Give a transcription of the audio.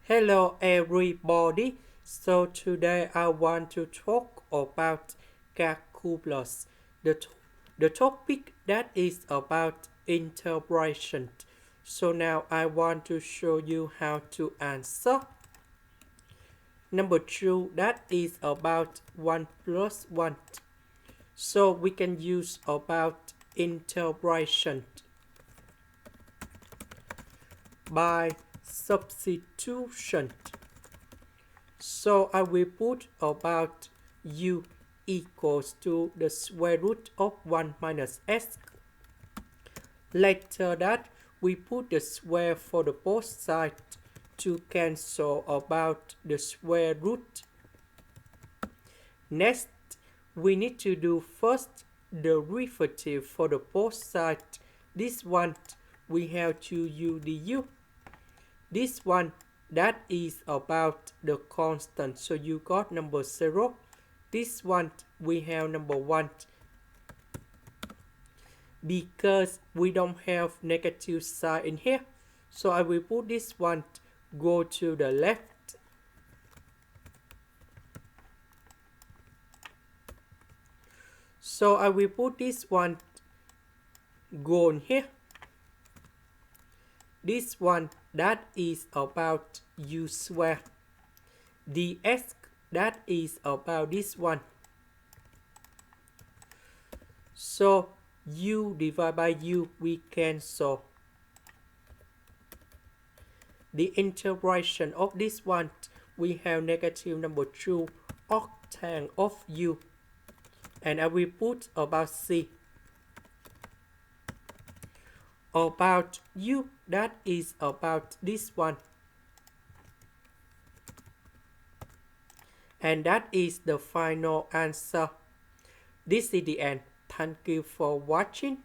Hello everybody. So today I want to talk about calculus. The topic that is about integration. So now I want to show you how to answer. Number 2 that is about 1 plus 1. So we can use about integration by substitution. So I will put about u equals to the square root of 1 minus s. Later that we put the square for the both sides to cancel about the square root. Next, we need to do first the derivative for the both sides. This one we have to use the u. This one that is about the constant, so you got number 0. This one we have number 1 because we don't have negative sign in here, so I will put this one go to the left. So I will put this one go in here. This one that is about u square. Dx that is about this one. So u divided by u we cancel. The integration of this one we have negative number 2 octane of u. And I will put about c. About u that is about this one, and that is the final answer. This is the end. Thank you for watching.